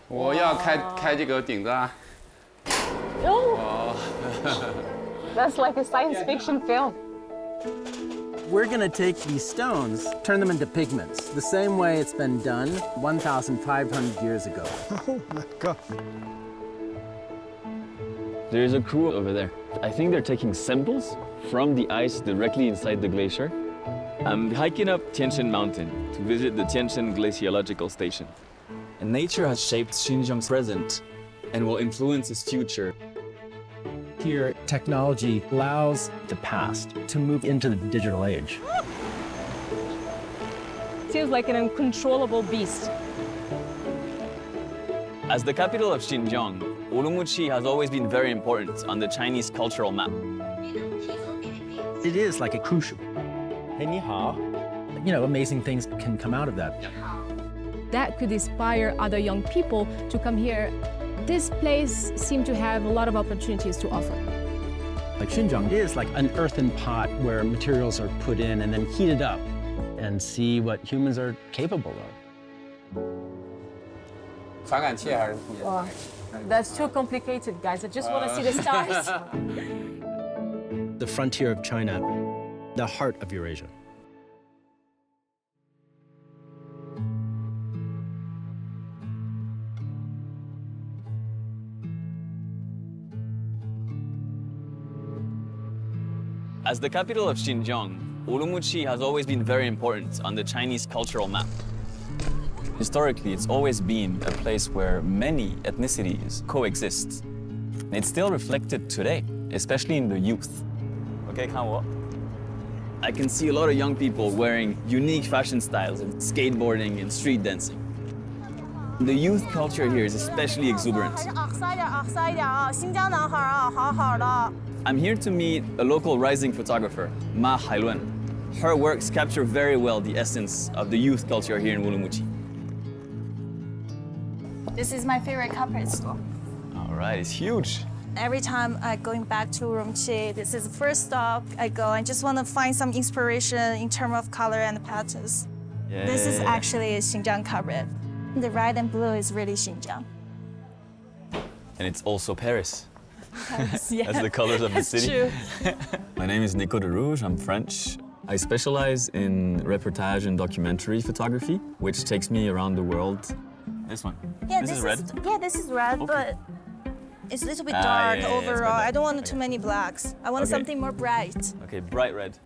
我要开这个顶子啊。 Oh, that's like a science fiction film. We're gonna take these stones, turn them into pigments, the same way it's been done 1,500 years ago. Oh my God. There's a crew over there. I think they're taking samples from the ice directly inside the glacier. I'm hiking up Tianshan Mountain to visit the Tianshan Glaciological Station. And nature has shaped Xinjiang's present and will influence its future. Here, technology allows the past to move into the digital age. Seems like an uncontrollable beast. As the capital of Xinjiang, Urumqi has always been very important on the Chinese cultural map. It is like a crucible. Hey, ni hao. You know, amazing things can come out of that. That could inspire other young people to come here. This place seemed to have a lot of opportunities to offer. Like Xinjiang is like an earthen pot where materials are put in and then heated up and see what humans are capable of. 传感器还是不一样。 That's too complicated, guys. I just want to see the stars. The frontier of China, the heart of Eurasia. As the capital of Xinjiang, Urumqi has always been very important on the Chinese cultural map. Historically, it's always been a place where many ethnicities coexist. And it's still reflected today, especially in the youth. Okay, 看我. I can see a lot of young people wearing unique fashion styles and skateboarding and street dancing. The youth culture here is especially exuberant. I'm here to meet a local rising photographer, Ma Hailuan. Her works capture very well the essence of the youth culture here in Urumqi. This is my favorite carpet store. All right, it's huge. Every time I'm going back to Urumqi, this is the first stop I go. I just want to find some inspiration in terms of color and patterns. Yeah. This is actually a Xinjiang carpet. The red and blue is really Xinjiang. And it's also Paris. Yeah, That's the colors of the that's city. true. My name is Nico de Rouge, I'm French. I specialize in reportage and documentary photography, which takes me around the world. This one. Yeah, this is red? This is red, Okay. but it's a little bit Ah, dark yeah, it's got overall. that. I don't want Okay. too many blacks. I want Okay. something more bright. Okay, bright red.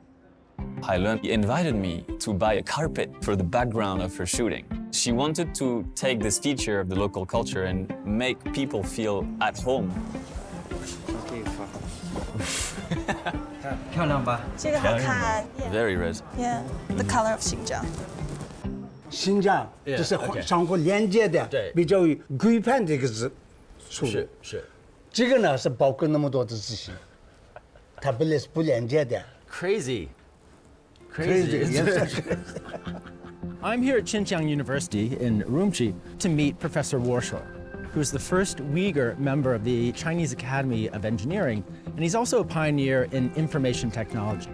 Hailuan invited me to buy a carpet for the background of her shooting. She wanted to take this feature of the local culture and make people feel at home. 漂亮吧？这个好看。Yeah. Very red. Yeah, the color of Xinjiang. 新疆 Yeah, 这是 okay. 相互连接的，对比较有规范这个是输入。是。这个呢是包括那么多的字形，它本来是不连接的。 Crazy. Crazy, isn't yes. it? I'm here at Xinjiang University in Urumqi to meet Professor Warshor, who's the first Uyghur member of the Chinese Academy of Engineering, and he's also a pioneer in information technology.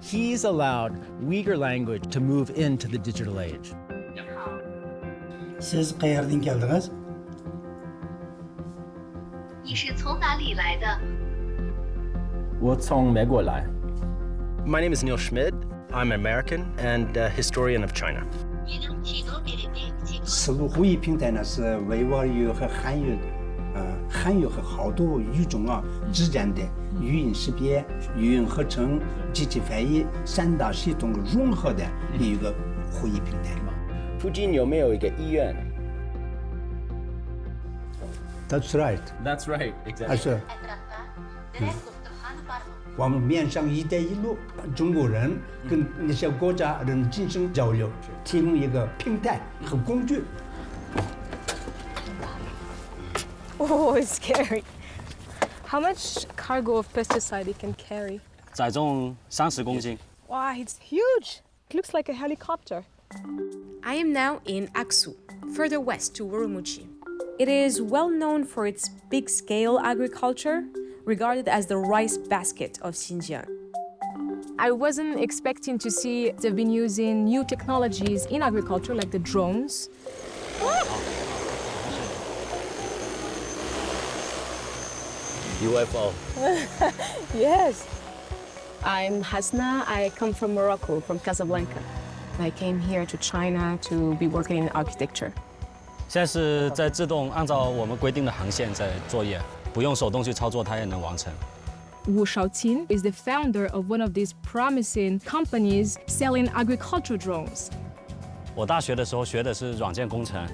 He's allowed Uyghur language to move into the digital age. Siz qayerdan keldingiz? 你是从哪里来的？ My name is Neil Schmid. I'm an American and a historian of China. 你能提供给的点情况？丝路会议平台呢是维吾尔语和汉语，汉语和好多语种之间的语音识别、语音合成、机器翻译三大系统融合的一个会议平台。附近有没有一个医院？ That's right. That's right, exactly. 还是我们面向“一带一路”，中国人跟那些国家人进行交流，提供一个平台和工具。 Oh, it's scary. How much cargo of pesticide it can carry? 载重30公斤。 Wow, it's huge. It looks like a helicopter. I am now in Aksu, further west to Urumqi. It is well known for its big-scale agriculture, regarded as the rice basket of Xinjiang. I wasn't expecting to see they've been using new technologies in agriculture, like the drones. UFO. Yes. I'm Hasna. I come from Morocco, from Casablanca. I came here to China to be working in architecture. 现在是在自动按照我们规定的航线在作业，不用手动去操作，它也能完成。Wu Shaoqin is the founder of one of these promising companies selling agricultural drones. 我大学的时候学的是软件工程，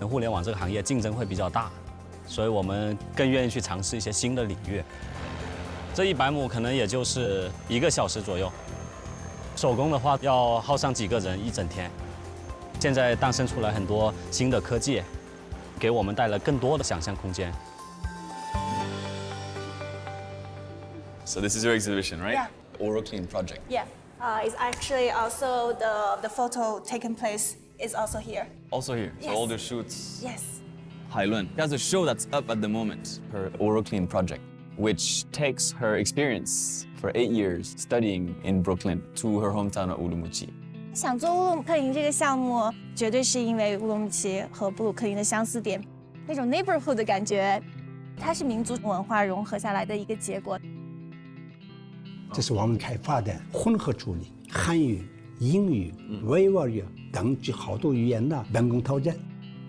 互联网这个行业竞争会比较大，所以我们更愿意去尝试一些新的领域。这100亩可能也就是1个小时左右，手工的话要耗上几个人一整天。现在诞生出来很多新的科技，给我们带来更多的想象空间。So this is your exhibition, right? Yeah. Oroclean project. Yeah, it's actually also the photo taken place is also here. Also here. Yes. So all the shoots. Yes. Hailun. She has a show that's up at the moment, her Oroclean project, which takes her experience for 8 years studying in Brooklyn to her hometown of Urumqi. 想做乌鲁木克林这个项目，绝对是因为乌鲁木齐和布鲁克林的相似点，那种 neighborhood 的感觉，它是民族文化融合下来的一个结果。这是我们开发的混合处理，汉语、英语、维吾尔语等好多语言的人工套件。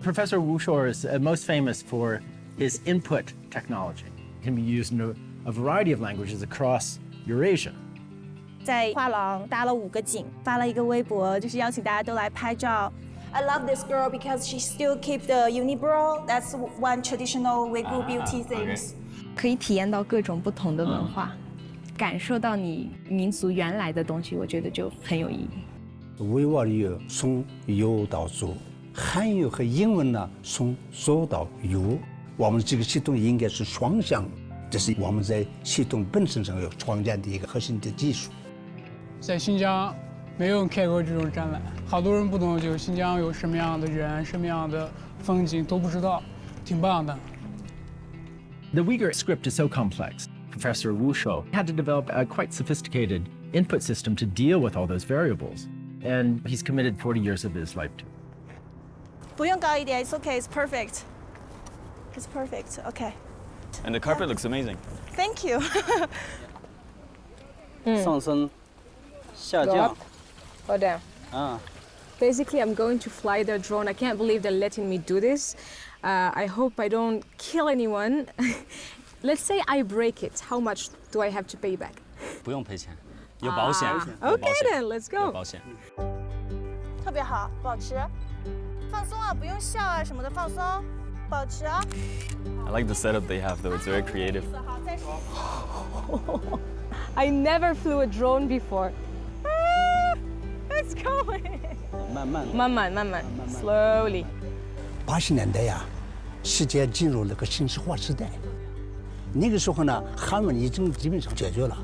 Professor Wu Shor is most famous for his input technology. It can be used in a variety of languages across Eurasia. 在画廊搭了5个景，发了一个微博，就是邀请大家都来拍照。I love this girl because she still keep the unibrow. That's one traditional Uyghur beauty things. 可以体验到各种不同的文化，感受到你民族原来的东西，我觉得就很有意义。维吾尔语从有到足，汉语和英文呢从左到右。我们这个系统应该是双向，这是我们在系统本身上要创建的一个核心的技术。在新疆没有人开过这种展览，好多人不懂就新疆有什么样的人、什么样的风景都不知道，挺棒的。The Uyghur script is so complex. Professor Wu Shou had to develop a quite sophisticated input system to deal with all those variables, and he's committed 40 years of his life to. 不用高一点 ，It's okay, it's perfect. It's perfect. Okay. And the carpet looks amazing. Thank you. 上升、下 Go 降 up or down. 啊。 Basically, I'm going to fly their drone. I can't believe they're letting me do this. I hope I don't kill anyone. Let's say I break it. How much do I have to pay back? 不用赔钱，有保险。 Okay then, let's 有 go. 保险。特别好，保持，放松啊，不用笑啊什么的，放松，保持啊。I like the setup they have though, it's very creative. 好，再试。 I never flew a drone before. Let's go. 慢慢的。慢慢 slowly. 80年代呀，世界进入了个信息化时代。那个时候呢，韩文已经基本上解决了。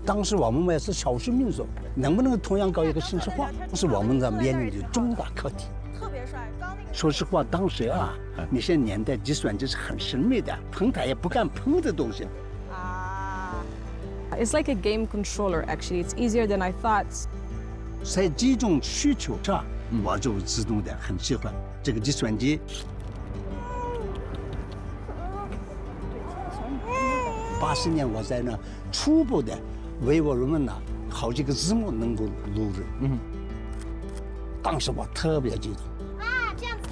当时我们也是少数民族，能不能同样搞一个信息化，是我们的面临的重大课题。特别帅，刚那个。说实话，当时啊，那些年代计算机是很神秘的，碰它也不敢碰的东西。 It's like a game controller, actually. It's easier than I thought. 在这种需求上，我就自动的很喜欢这个计算机。80年我在那初步的维吾尔文呢，好几个字母能够录入。当时我特别激动。啊，这样子，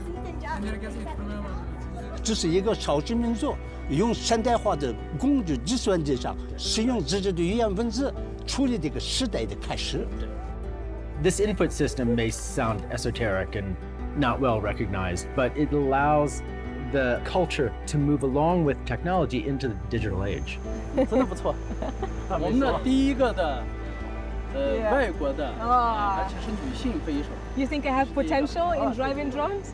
你等着。这是一个少数民族用现代化的工具计算机上使用自己的语言文字处理这个时代的开始。 This input system may sound esoteric and not well recognized, but it allows the culture to move along with technology into the digital age. 真的不错。我们的第一个的，外国的，而且是女性飞手。 You think I have potential in driving drones?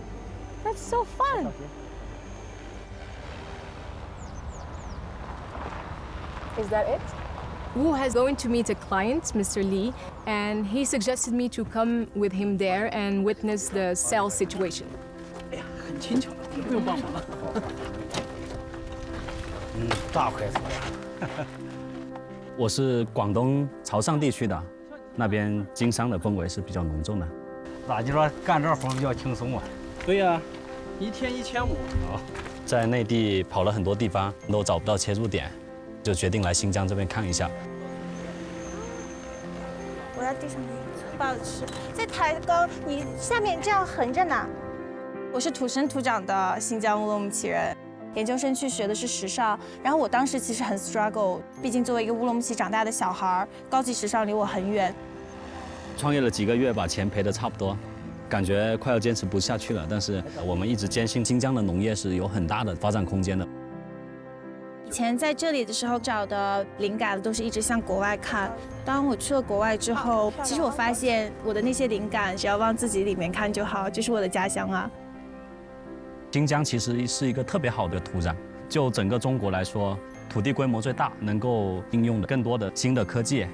That's so fun. Is that it? Wu is going to meet a client, Mr. Lee, and he suggested me to come with him there and witness the cell situation. 哎呀，很轻巧，不用帮忙了。大孩子呀！我是广东潮汕地区的，那边经商的氛围是比较浓重的。咋就说干这活比较轻松啊？对呀，1天1500。在内地跑了很多地方，都找不到切入点，就决定来新疆这边看一下。我要地上不好吃，再抬高，你下面这样横着拿。我是土生土长的新疆乌鲁木齐人，研究生去学的是时尚，然后我当时其实很 struggle， 毕竟作为一个乌鲁木齐长大的小孩，高级时尚离我很远。创业了几个月，把钱赔得差不多，感觉快要坚持不下去了。但是我们一直坚信新疆的农业是有很大的发展空间的。以前在这里的时候找的灵感都是一直向国外看。当我去了国外之后，其实我发现我的那些灵感只要往自己里面看就好，这是我的家乡啊。新疆其实是一个特别好的土壤，就整个中国来说，土地规模最大，能够应用的更多的新的科技。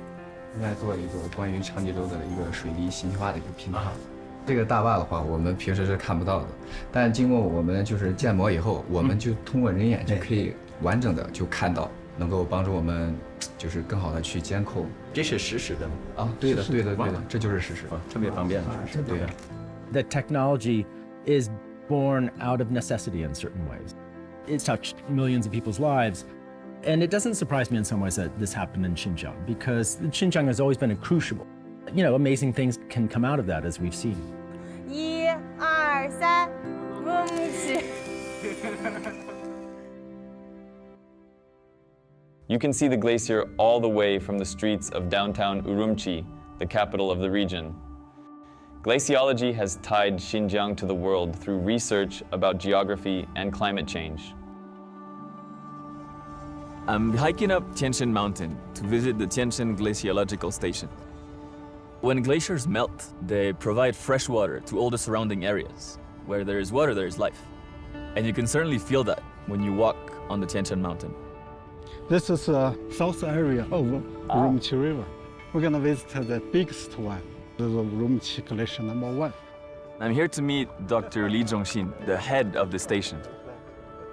应该做一个关于长济州的一个水利信息化的一个平台。这个大坝的话，我们平时是看不到的，但经过我们就是建模以后，我们就通过人眼就可以完整的就看到，能够帮助我们就是更好的去监控。这是实时的啊，对的，这就是实时，特别方便的。对。The technology is born out of necessity in certain ways. It's touched millions of people's lives. And it doesn't surprise me in some ways that this happened in Xinjiang, because Xinjiang has always been a crucible. You know, amazing things can come out of that, as we've seen. 1、2、3，乌鲁木齐。You can see the glacier all the way from the streets of downtown Urumqi, the capital of the region. Glaciology has tied Xinjiang to the world through research about geography and climate change. I'm hiking up Tianshan Mountain to visit the Tianshan Glaciological Station. When glaciers melt, they provide fresh water to all the surrounding areas. Where there is water, there is life. And you can certainly feel that when you walk on the Tianshan Mountain. This is a south area of Urumqi River. We're going to visit the biggest one, the Urumqi Glacier #1. I'm here to meet Dr. Li Zhongxin, the head of the station.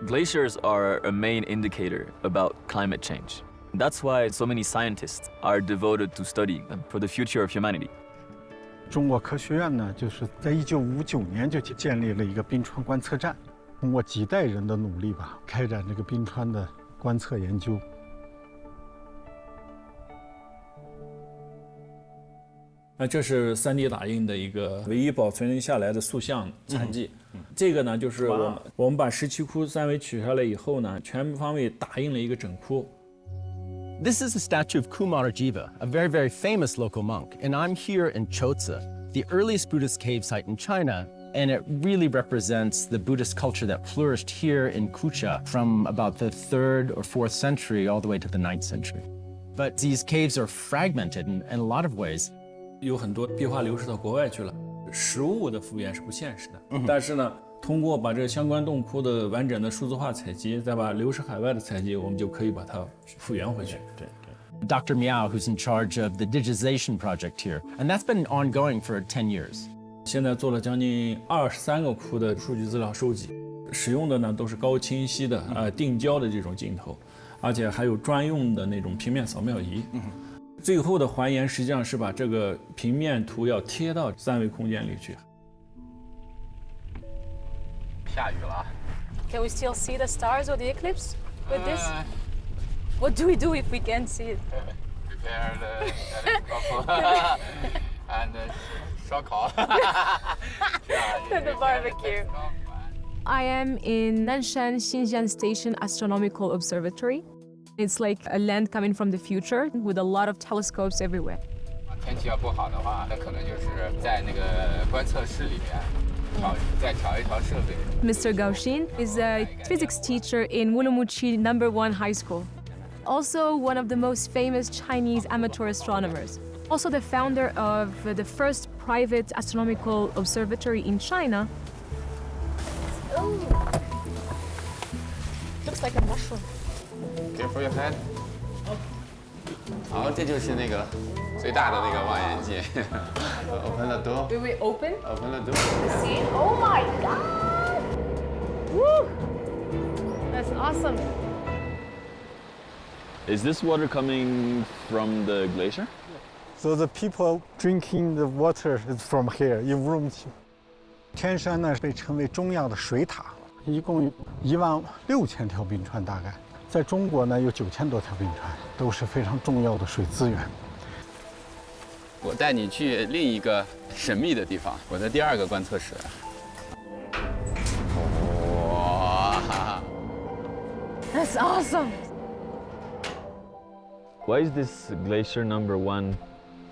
Glaciers are a main indicator about climate change. That's why so many scientists are devoted to studying them for the future of humanity. 中国科学院呢，就是在1959年就建立了一个冰川观测站，通过几代人的努力吧，开展这个冰川的观测研究。这是3D 打印的一个唯一保存下来的塑像残迹。这个呢，就是我们把17窟三维取下来以后呢，全部方位打印了一个整窟。This is a statue of Kumar Jiva, a very, very famous local monk. And I'm here in Chotsa, the earliest Buddhist cave site in China. And it really represents the Buddhist culture that flourished here in Kucha from about the 3rd or 4th century all the way to the 9th century. But these caves are fragmented in a lot of ways. 有很多壁画流失到国外去了，实物的复原是不现实的。但是呢，通过把这个相关洞窟的完整的数字化采集，再把流失海外的采集，我们就可以把它复原回去。对。Dr. Miao, who's in charge of the digitalization project here, and that's been ongoing for 10 years. 现在做了将近23个窟的数据资料收集，使用的呢都是高清晰的定焦的这种镜头，而且还有专用的那种平面扫描仪。最后的还原实际上是把这个平面图要贴到3维空间里去。下雨了。Can we still see the stars or the eclipse with this? What do we do if we can't see it? Prepare the and 烧烤。The barbecue. I am in Nanshan Xinjiang Station Astronomical Observatory. It's like a land coming from the future with a lot of telescopes everywhere. 天气要不好的话，那可能就是在那个观测室里面再调一调设备。Mr. Gaoxin is a physics teacher in Urumqi #1 High School. Also one of the most famous Chinese amateur astronomers. Also the founder of the first private astronomical observatory in China. Oh, looks like a mushroom. Careful your head. 好，这就是那个最大的那个望远镜。Open the door. Will we open? Open the door. See? Oh my God! Woo! That's awesome. Is this water coming from the glacier? So the people drinking the water is from here in Urumqi. 天山呢被称为中亚的水塔，一共16000条冰川，大概在中国呢有9000多条冰川，都是非常重要的水资源。我带你去另一个神秘的地方，我的第2个观测室。哇 That's awesome. Why is this glacier number 1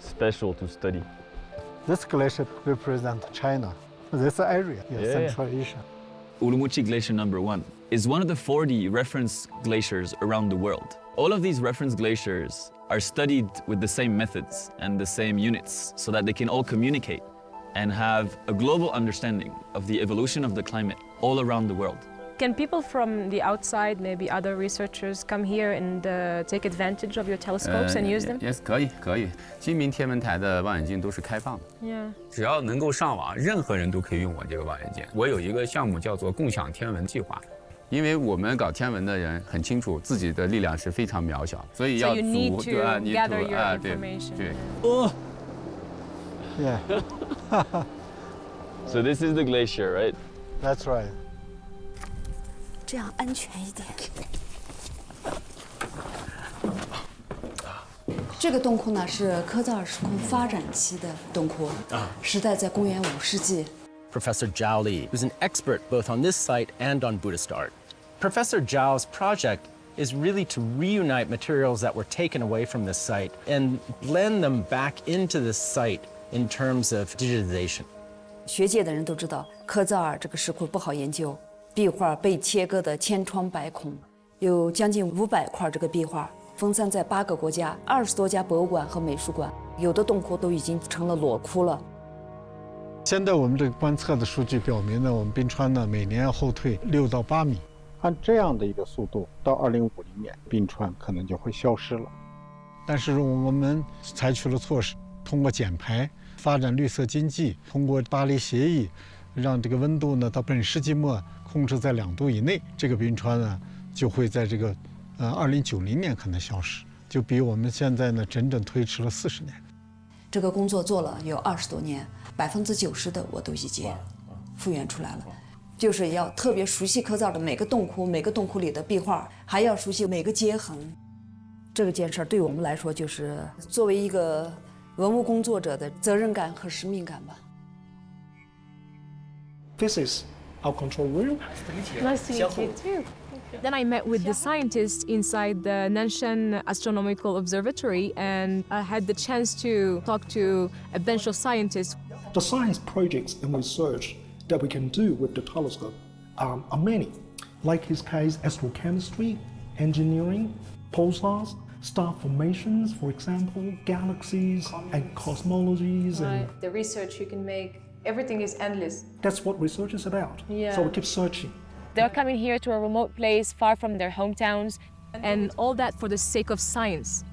special to study? This glacier represents China. This area, Central Asia. Urumqi Glacier number 1 is one of the 40 reference glaciers around the world. All of these reference glaciers are studied with the same methods and the same units so that they can all communicate and have a global understanding of the evolution of the climate all around the world. Can people from the outside, maybe other researchers, come here and take advantage of your telescopes and use them? Yes, 可以。金明天文台的望远镜都是开放的。Yeah. 只要能够上网，任何人都可以用我这个望远镜。我有一个项目叫做共享天文计划，因为我们搞天文的人很清楚自己的力量是非常渺小，所以要 So you need to gather your 对 information. 对。Yeah. So this is the glacier, right? That's right. 这样安全一点。这个洞窟呢是科扎尔时空发展期的洞窟，时代在公元5世纪。 Professor Zhao Li, who's an expert both on this site and on Buddhist art. Professor Zhao's project is really to reunite materials that were taken away from this site and blend them back into this site in terms of digitalization. 学界的人都知道，科扎尔这个石窟不好研究，壁画被切割得千疮百孔，有将近500块这个壁画，分散在8个国家，20多家博物馆和美术馆，有的洞窟都已经成了裸窟了。现在我们这个观测的数据表明呢，我们冰川呢每年要后退6到8米，按这样的一个速度，到2050年，冰川可能就会消失了。但是我们采取了措施，通过减排、发展绿色经济，通过巴黎协议，让这个温度呢到本世纪末控制在2度以内，这个冰川呢就会在这个2090年可能消失，就比我们现在呢整整推迟了40年。这个工作做了有20多年，90%的我都已经复原出来了。就是要特别熟悉科扎尔的每个洞窟，每个洞窟里的壁画，还要熟悉每个接痕。这个件事对我们来说，就是作为一个文物工作者的责任感和使命感吧。This is our control room. Nice to meet you too. Then I met with the scientists inside the Nanshan Astronomical Observatory, and I had the chance to talk to a bunch of scientists. The science projects and research that we can do with the telescope are many. Like his case, astrochemistry, engineering, pulsars, star formations, for example, galaxies and cosmologies. And the research you can make, everything is endless. that's what research is about. Yeah. So we keep searching. They're coming here to a remote place far from their hometowns, and all that for the sake of science.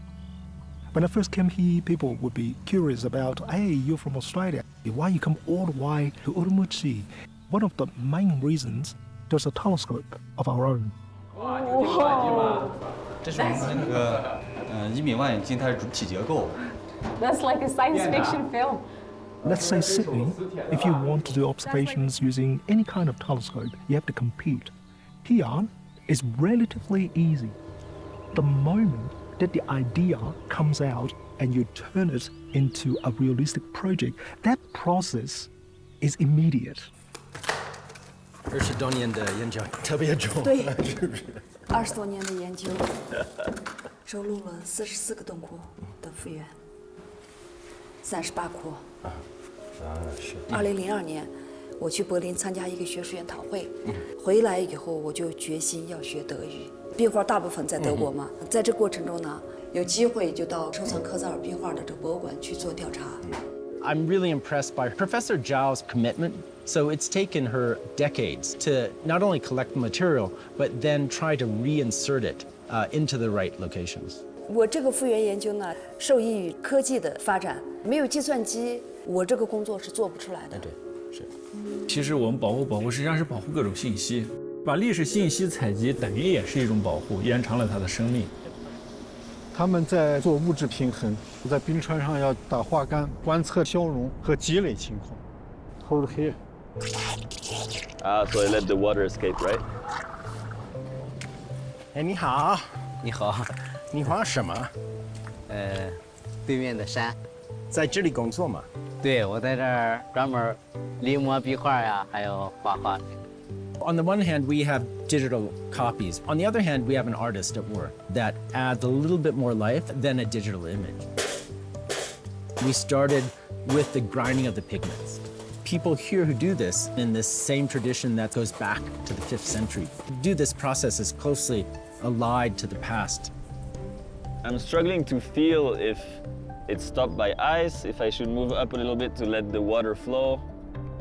When I first came here, people would be curious about, hey, you're from Australia. Why you come all the way to Urumqi? One of the main reasons, there's a telescope of our own. 这是我们的那个1米望远镜，它是主体结构。 That's like a science fiction film. Let's say Sydney, if you want to do observations using any kind of telescope, you have to compute. Here, it's relatively easy. The moment that the idea comes out and you turn it into a realistic project, that process is immediate. 20多年的研究特别重，对是不是？20多年的研究，收录了44个洞窟的复原，38窟。是。2002年，我去柏林参加一个学术研讨会，回来以后我就决心要学德语。壁画大部分在德国嘛，在这过程中呢，有机会就到收藏科扎尔壁画的这个博物馆去做调查。I'm really impressed by Professor Zhao's commitment. So it's taken her decades to not only collect the material, but then try to reinsert it into the right locations. 我这个复原研究呢，受益于科技的发展，没有计算机，我这个工作是做不出来的。对，是。其实我们保护实际上是保护各种信息，把历史信息采集等于也是一种保护，延长了它的生命。他们在做物质平衡，在冰川上要打花干、观测消融和积累情况。Hold here. So I let the water escape, right? 哎，你好，你好，你画什么？对面的山。在这里工作吗？对，我在这儿专门临摹壁画呀，还有画画。On the one hand, we have digital copies. On the other hand, we have an artist at work that adds a little bit more life than a digital image. We started with the grinding of the pigments. People here who do this in this same tradition that goes back to the 5th century do this process as closely allied to the past. I'm struggling to feel if it's stopped by ice, if I should move up a little bit to let the water flow,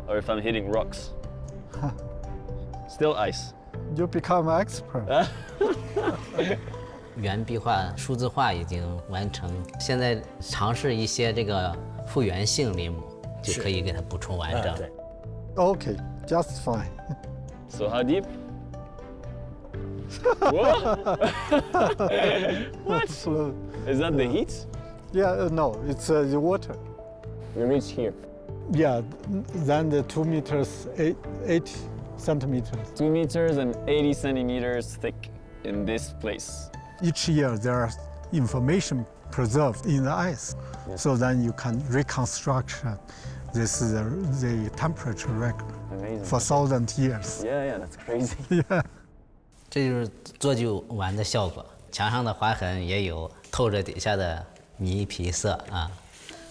or if I'm hitting rocks. Still ice. You become expert. 原壁画、数字化已经完成，现在尝试一些这个复原性临摹，就可以给它补充完整。Okay, just fine. So how deep? What? Slow. Is that the heat? Yeah, no, it's the water. We reach here. Yeah, then the 2 meters, 8 centimeters. 2 meters and 80 centimeters thick in this place. Each year there are information preserved in the ice. Yes. So then you can reconstruct this the temperature record. Amazing. For 1,000 years. Yeah, that's crazy. Yeah. 这就是做旧完的效果，墙上的划痕也有透着底下的泥皮色啊，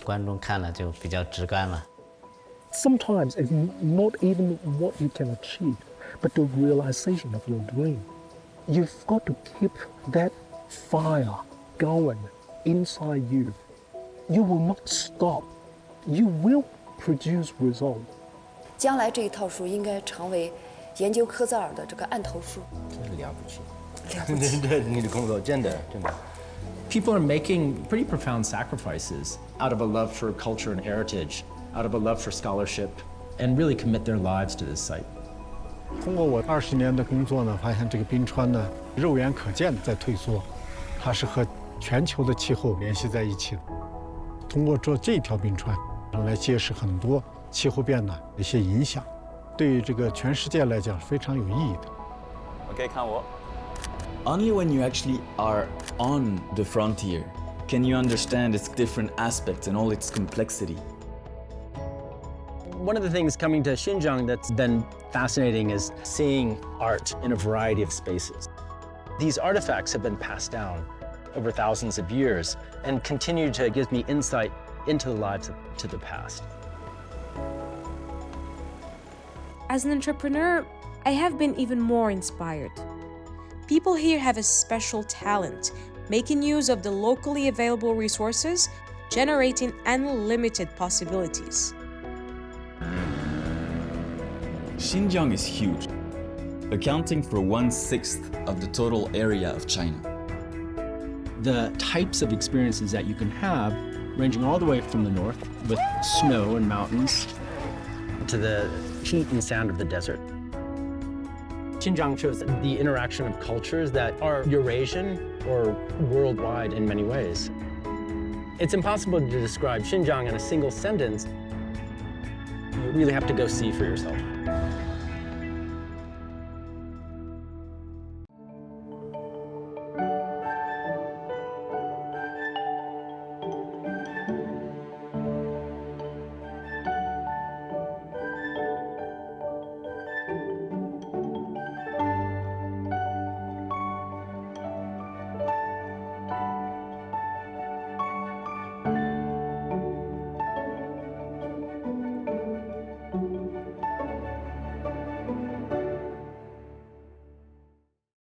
观众看了就比较直观了。Sometimes it's not even what you can achieve, but the realization of your dream. You've got to keep that fire going inside you. You will not stop. You will produce results. 将来这一套书应该成为研究科扎尔的这个案头书。了不起，了不起。对，你的工作真的。People are making pretty profound sacrifices out of a love for culture and heritage, out of a love for scholarship, and really commit their lives to this site. 通过我20年的工作呢，发现这个冰川呢，肉眼可见的在退缩，它是和全球的气候联系在一起的。通过做这条冰川，来揭示很多气候变暖的一些影响，对于这个全世界来讲非常有意义的。Okay, 看我。 Only when you actually are on the frontier can you understand its different aspects and all its complexity. One of the things coming to Xinjiang that's been fascinating is seeing art in a variety of spaces. These artifacts have been passed down over thousands of years and continue to give me insight into the lives of the past. As an entrepreneur, I have been even more inspired. People here have a special talent, making use of the locally available resources, generating unlimited possibilities. Xinjiang is huge, accounting for 1/6 of the total area of China. The types of experiences that you can have, ranging all the way from the north with snow and mountains to the heat and sand of the desert. Xinjiang shows the interaction of cultures that are Eurasian or worldwide in many ways. It's impossible to describe Xinjiang in a single sentence. You really have to go see for yourself.